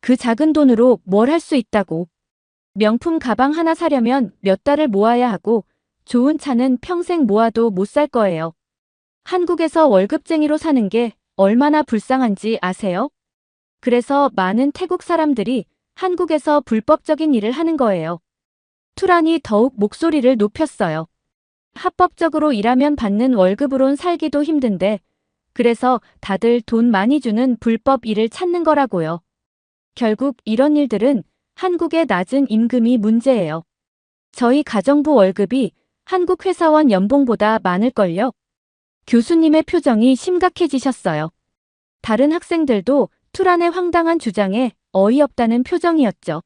그 작은 돈으로 뭘 할 수 있다고. 명품 가방 하나 사려면 몇 달을 모아야 하고 좋은 차는 평생 모아도 못 살 거예요. 한국에서 월급쟁이로 사는 게 얼마나 불쌍한지 아세요? 그래서 많은 태국 사람들이 한국에서 불법적인 일을 하는 거예요. 투란이 더욱 목소리를 높였어요. 합법적으로 일하면 받는 월급으론 살기도 힘든데 그래서 다들 돈 많이 주는 불법 일을 찾는 거라고요. 결국 이런 일들은 한국의 낮은 임금이 문제예요. 저희 가정부 월급이 한국 회사원 연봉보다 많을걸요. 교수님의 표정이 심각해지셨어요. 다른 학생들도 투란의 황당한 주장에 어이없다는 표정이었죠.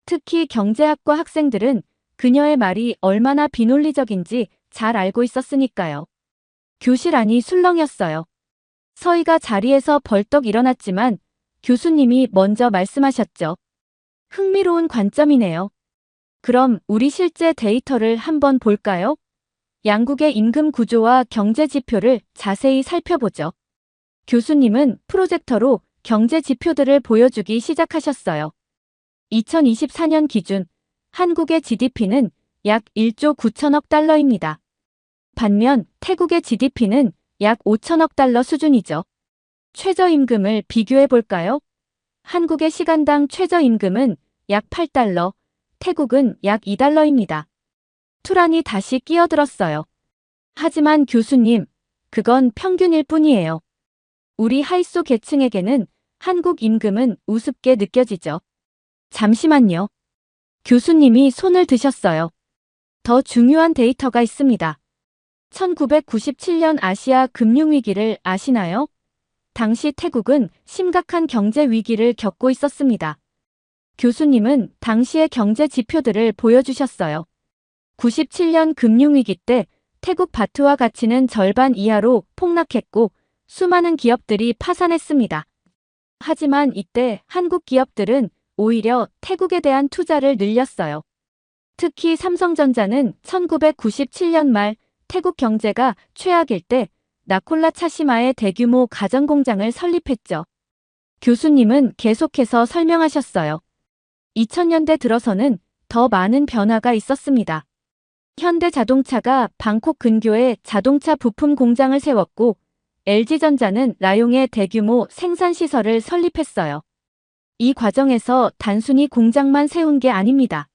특히 경제학과 학생들은 그녀의 말이 얼마나 비논리적인지 잘 알고 있었으니까요. 교실 안이 술렁였어요. 서희가 자리에서 벌떡 일어났지만 교수님이 먼저 말씀하셨죠. 흥미로운 관점이네요. 그럼 우리 실제 데이터를 한번 볼까요? 양국의 임금 구조와 경제 지표를 자세히 살펴보죠. 교수님은 프로젝터로 경제 지표들을 보여주기 시작하셨어요. 2024년 기준 한국의 GDP는 약 1조 9천억 달러입니다. 반면 태국의 GDP는 약 5천억 달러 수준이죠. 최저임금을 비교해 볼까요? 한국의 시간당 최저임금은 약 8달러, 태국은 약 2달러입니다. 투란이 다시 끼어들었어요. 하지만 교수님, 그건 평균일 뿐이에요. 우리 하이소 계층에게는 한국 임금은 우습게 느껴지죠. 잠시만요. 교수님이 손을 드셨어요. 더 중요한 데이터가 있습니다. 1997년 아시아 금융위기를 아시나요? 당시 태국은 심각한 경제 위기를 겪고 있었습니다. 교수님은 당시의 경제 지표들을 보여주셨어요. 97년 금융위기 때 태국 바트화 가치는 절반 이하로 폭락했고 수많은 기업들이 파산했습니다. 하지만 이때 한국 기업들은 오히려 태국에 대한 투자를 늘렸어요. 특히 삼성전자는 1997년 말 태국 경제가 최악일 때 나콜라 차시마의 대규모 가전 공장을 설립했죠. 교수님은 계속해서 설명하셨어요. 2000년대 들어서는 더 많은 변화가 있었습니다. 현대자동차가 방콕 근교에 자동차 부품 공장을 세웠고 LG전자는 라용에 대규모 생산시설을 설립했어요. 이 과정에서 단순히 공장만 세운 게 아닙니다.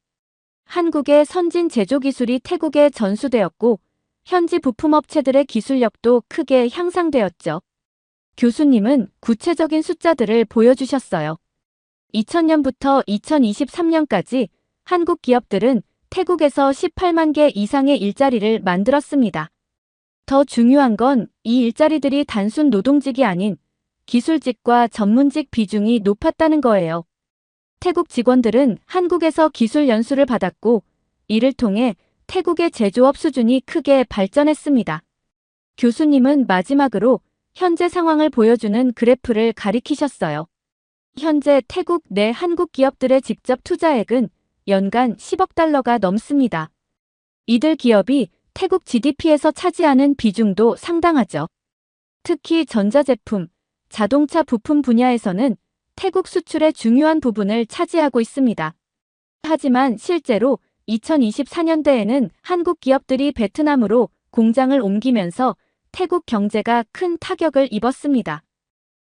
한국의 선진 제조기술이 태국에 전수되었고 현지 부품업체들의 기술력도 크게 향상되었죠. 교수님은 구체적인 숫자들을 보여주셨어요. 2000년부터 2023년까지 한국 기업들은 태국에서 18만 개 이상의 일자리를 만들었습니다. 더 중요한 건 이 일자리들이 단순 노동직이 아닌 기술직과 전문직 비중이 높았다는 거예요. 태국 직원들은 한국에서 기술 연수를 받았고 이를 통해 태국의 제조업 수준이 크게 발전했습니다. 교수님은 마지막으로 현재 상황을 보여주는 그래프를 가리키셨어요. 현재 태국 내 한국 기업들의 직접 투자액은 연간 10억 달러가 넘습니다. 이들 기업이 태국 GDP에서 차지하는 비중도 상당하죠. 특히 전자제품, 자동차 부품 분야에서는 태국 수출의 중요한 부분을 차지하고 있습니다. 하지만 실제로 2024년대에는 한국 기업들이 베트남으로 공장을 옮기면서 태국 경제가 큰 타격을 입었습니다.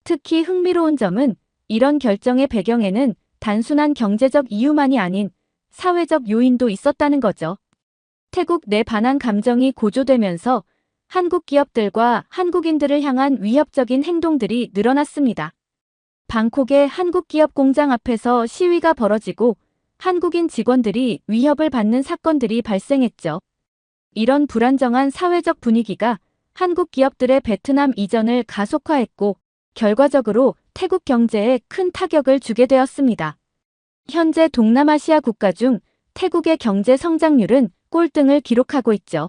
특히 흥미로운 점은 이런 결정의 배경에는 단순한 경제적 이유만이 아닌 사회적 요인도 있었다는 거죠. 태국 내 반한 감정이 고조되면서 한국 기업들과 한국인들을 향한 위협적인 행동들이 늘어났습니다. 방콕의 한국 기업 공장 앞에서 시위가 벌어지고 한국인 직원들이 위협을 받는 사건들이 발생했죠. 이런 불안정한 사회적 분위기가 한국 기업들의 베트남 이전을 가속화했고 결과적으로 태국 경제에 큰 타격을 주게 되었습니다. 현재 동남아시아 국가 중 태국의 경제 성장률은 꼴등을 기록하고 있죠.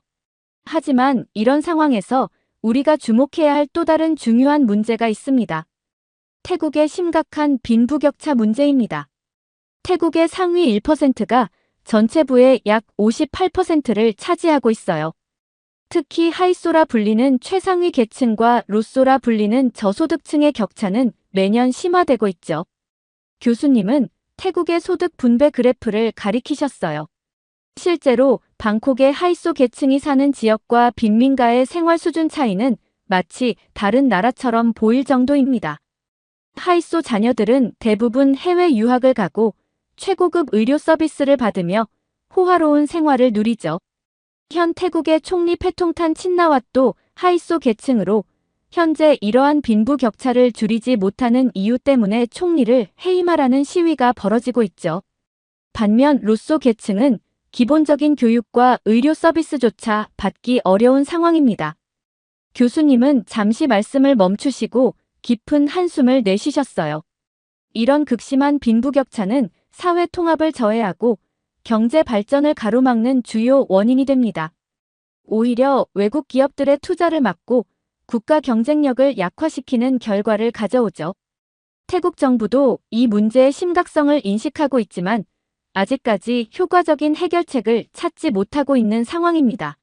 하지만 이런 상황에서 우리가 주목해야 할 또 다른 중요한 문제가 있습니다. 태국의 심각한 빈부격차 문제입니다. 태국의 상위 1%가 전체 부의 약 58%를 차지하고 있어요. 특히 하이소라 불리는 최상위 계층과 로소라 불리는 저소득층의 격차는 매년 심화되고 있죠. 교수님은 태국의 소득 분배 그래프를 가리키셨어요. 실제로 방콕의 하이소 계층이 사는 지역과 빈민가의 생활 수준 차이는 마치 다른 나라처럼 보일 정도입니다. 하이소 자녀들은 대부분 해외 유학을 가고 최고급 의료 서비스를 받으며 호화로운 생활을 누리죠. 현 태국의 총리 패통탄 친나왓도 하이소 계층으로 현재 이러한 빈부 격차를 줄이지 못하는 이유 때문에 총리를 해임하라는 시위가 벌어지고 있죠. 반면 로소 계층은 기본적인 교육과 의료 서비스조차 받기 어려운 상황입니다. 교수님은 잠시 말씀을 멈추시고 깊은 한숨을 내쉬셨어요. 이런 극심한 빈부격차는 사회 통합을 저해하고 경제 발전을 가로막는 주요 원인이 됩니다. 오히려 외국 기업들의 투자를 막고 국가 경쟁력을 약화시키는 결과를 가져오죠. 태국 정부도 이 문제의 심각성을 인식하고 있지만 아직까지 효과적인 해결책을 찾지 못하고 있는 상황입니다.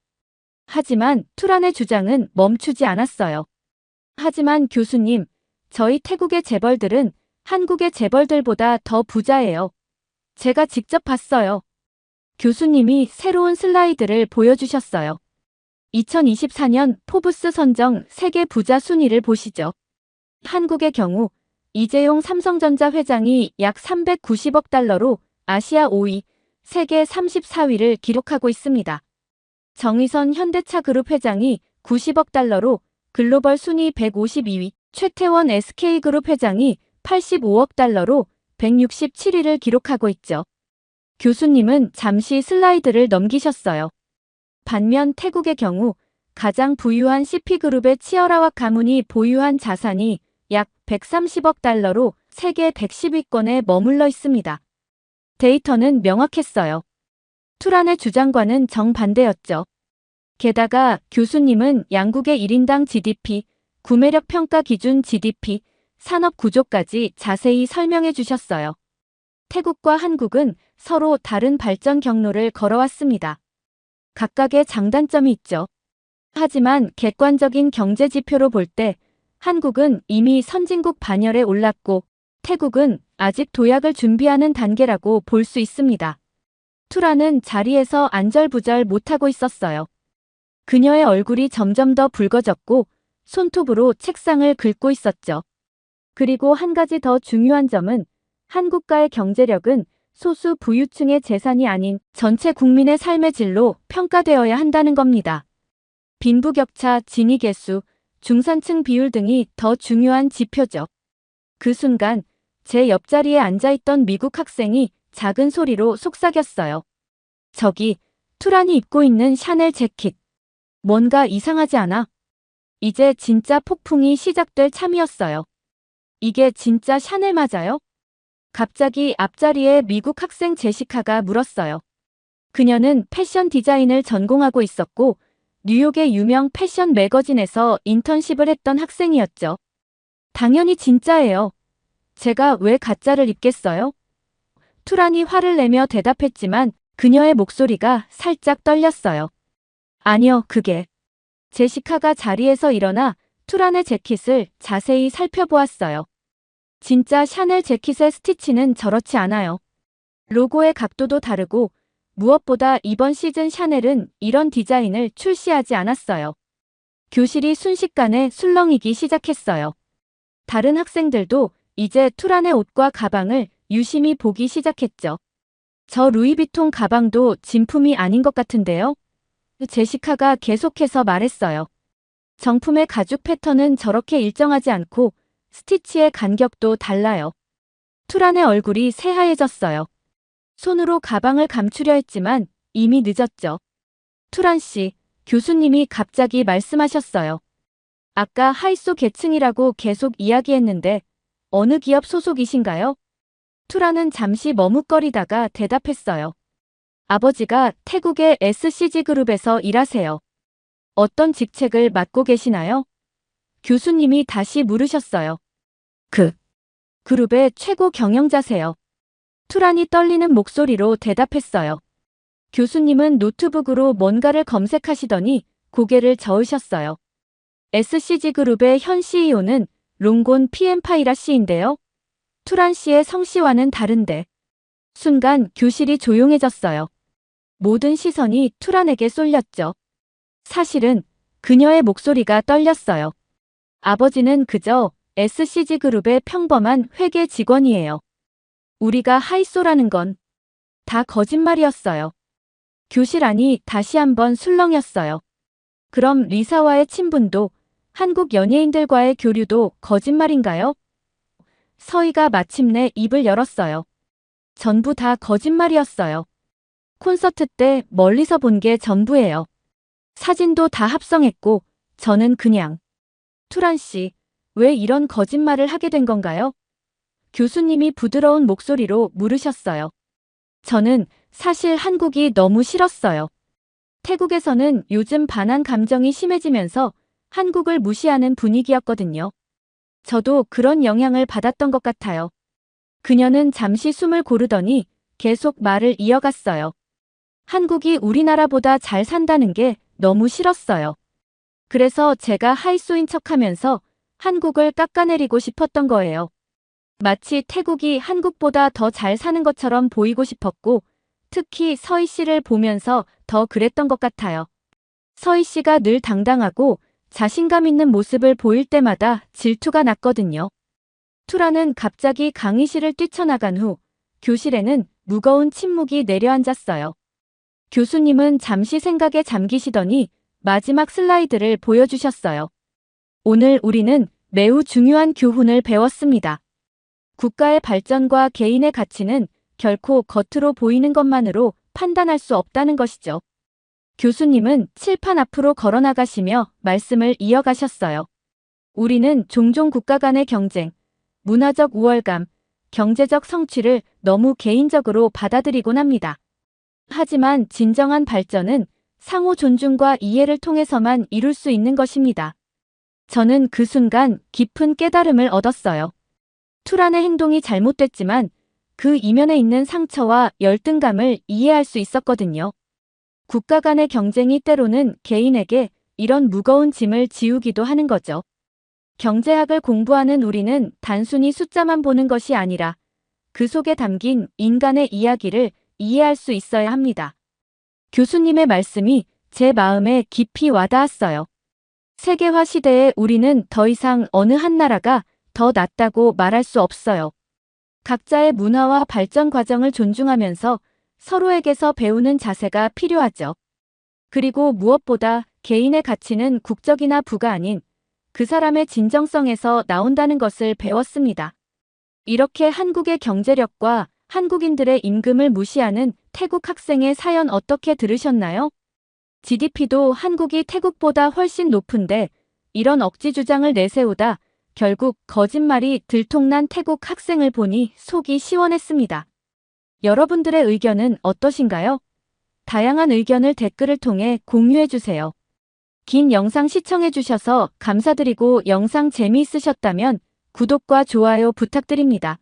하지만 투란의 주장은 멈추지 않았어요. 하지만 교수님, 저희 태국의 재벌들은 한국의 재벌들보다 더 부자예요. 제가 직접 봤어요. 교수님이 새로운 슬라이드를 보여주셨어요. 2024년 포브스 선정 세계 부자 순위를 보시죠. 한국의 경우 이재용 삼성전자 회장이 약 390억 달러로 아시아 5위, 세계 34위를 기록하고 있습니다. 정의선 현대차그룹 회장이 90억 달러로 글로벌 순위 152위, 최태원 SK그룹 회장이 85억 달러로 167위를 기록하고 있죠. 교수님은 잠시 슬라이드를 넘기셨어요. 반면 태국의 경우 가장 부유한 CP그룹의 치어라와 가문이 보유한 자산이 약 130억 달러로 세계 110위권에 머물러 있습니다. 데이터는 명확했어요. 투란의 주장과는 정반대였죠. 게다가 교수님은 양국의 1인당 GDP, 구매력 평가 기준 GDP, 산업 구조까지 자세히 설명해 주셨어요. 태국과 한국은 서로 다른 발전 경로를 걸어왔습니다. 각각의 장단점이 있죠. 하지만 객관적인 경제 지표로 볼 때 한국은 이미 선진국 반열에 올랐고 태국은 아직 도약을 준비하는 단계라고 볼 수 있습니다. 투라는 자리에서 안절부절 못하고 있었어요. 그녀의 얼굴이 점점 더 붉어졌고 손톱으로 책상을 긁고 있었죠. 그리고 한 가지 더 중요한 점은 한국과의 경제력은 소수 부유층의 재산이 아닌 전체 국민의 삶의 질로 평가되어야 한다는 겁니다. 빈부격차, 진위계수, 중산층 비율 등이 더 중요한 지표죠. 그 순간 제 옆자리에 앉아있던 미국 학생이 작은 소리로 속삭였어요. 저기, 투란이 입고 있는 샤넬 재킷. 뭔가 이상하지 않아? 이제 진짜 폭풍이 시작될 참이었어요. 이게 진짜 샤넬 맞아요? 갑자기 앞자리에 미국 학생 제시카가 물었어요. 그녀는 패션 디자인을 전공하고 있었고 뉴욕의 유명 패션 매거진에서 인턴십을 했던 학생이었죠. 당연히 진짜예요. 제가 왜 가짜를 입겠어요? 투란이 화를 내며 대답했지만 그녀의 목소리가 살짝 떨렸어요. 아니요, 그게. 제시카가 자리에서 일어나 투란의 재킷을 자세히 살펴보았어요. 진짜 샤넬 재킷의 스티치는 저렇지 않아요. 로고의 각도도 다르고 무엇보다 이번 시즌 샤넬은 이런 디자인을 출시하지 않았어요. 교실이 순식간에 술렁이기 시작했어요. 다른 학생들도 이제 투란의 옷과 가방을 유심히 보기 시작했죠. 저 루이비통 가방도 진품이 아닌 것 같은데요? 제시카가 계속해서 말했어요. 정품의 가죽 패턴은 저렇게 일정하지 않고 스티치의 간격도 달라요. 투란의 얼굴이 새하얘졌어요. 손으로 가방을 감추려 했지만 이미 늦었죠. 투란 씨, 교수님이 갑자기 말씀하셨어요. 아까 하이소 계층이라고 계속 이야기했는데 어느 기업 소속이신가요? 투란은 잠시 머뭇거리다가 대답했어요. 아버지가 태국의 SCG그룹에서 일하세요. 어떤 직책을 맡고 계시나요? 교수님이 다시 물으셨어요. 그 그룹의 최고 경영자세요. 투란이 떨리는 목소리로 대답했어요. 교수님은 노트북으로 뭔가를 검색하시더니 고개를 저으셨어요. SCG그룹의 현 CEO는 롱곤 피엠파이라 씨인데요. 투란 씨의 성씨와는 다른데. 순간 교실이 조용해졌어요. 모든 시선이 투란에게 쏠렸죠. 사실은 그녀의 목소리가 떨렸어요. 아버지는 그저 SCG그룹의 평범한 회계 직원이에요. 우리가 하이소라는 건 다 거짓말이었어요. 교실 안이 다시 한번 술렁였어요. 그럼 리사와의 친분도 한국 연예인들과의 교류도 거짓말인가요? 서희가 마침내 입을 열었어요. 전부 다 거짓말이었어요. 콘서트 때 멀리서 본 게 전부예요. 사진도 다 합성했고 저는 그냥 투란 씨, 왜 이런 거짓말을 하게 된 건가요? 교수님이 부드러운 목소리로 물으셨어요. 저는 사실 한국이 너무 싫었어요. 태국에서는 요즘 반한 감정이 심해지면서 한국을 무시하는 분위기였거든요. 저도 그런 영향을 받았던 것 같아요. 그녀는 잠시 숨을 고르더니 계속 말을 이어갔어요. 한국이 우리나라보다 잘 산다는 게 너무 싫었어요. 그래서 제가 하이소인 척하면서 한국을 깎아내리고 싶었던 거예요. 마치 태국이 한국보다 더 잘 사는 것처럼 보이고 싶었고 특히 서희 씨를 보면서 더 그랬던 것 같아요. 서희 씨가 늘 당당하고 자신감 있는 모습을 보일 때마다 질투가 났거든요. 투라는 갑자기 강의실을 뛰쳐나간 후 교실에는 무거운 침묵이 내려앉았어요. 교수님은 잠시 생각에 잠기시더니 마지막 슬라이드를 보여주셨어요. 오늘 우리는 매우 중요한 교훈을 배웠습니다. 국가의 발전과 개인의 가치는 결코 겉으로 보이는 것만으로 판단할 수 없다는 것이죠. 교수님은 칠판 앞으로 걸어나가시며 말씀을 이어가셨어요. 우리는 종종 국가 간의 경쟁, 문화적 우월감, 경제적 성취를 너무 개인적으로 받아들이곤 합니다. 하지만 진정한 발전은 상호 존중과 이해를 통해서만 이룰 수 있는 것입니다. 저는 그 순간 깊은 깨달음을 얻었어요. 투란의 행동이 잘못됐지만 그 이면에 있는 상처와 열등감을 이해할 수 있었거든요. 국가 간의 경쟁이 때로는 개인에게 이런 무거운 짐을 지우기도 하는 거죠. 경제학을 공부하는 우리는 단순히 숫자만 보는 것이 아니라 그 속에 담긴 인간의 이야기를 이해할 수 있어야 합니다. 교수님의 말씀이 제 마음에 깊이 와닿았어요. 세계화 시대에 우리는 더 이상 어느 한 나라가 더 낫다고 말할 수 없어요. 각자의 문화와 발전 과정을 존중하면서 서로에게서 배우는 자세가 필요하죠. 그리고 무엇보다 개인의 가치는 국적이나 부가 아닌 그 사람의 진정성에서 나온다는 것을 배웠습니다. 이렇게 한국의 경제력과 한국인들의 임금을 무시하는 태국 학생의 사연 어떻게 들으셨나요? GDP도 한국이 태국보다 훨씬 높은데 이런 억지 주장을 내세우다 결국 거짓말이 들통난 태국 학생을 보니 속이 시원했습니다. 여러분들의 의견은 어떠신가요? 다양한 의견을 댓글을 통해 공유해주세요. 긴 영상 시청해주셔서 감사드리고 영상 재미있으셨다면 구독과 좋아요 부탁드립니다.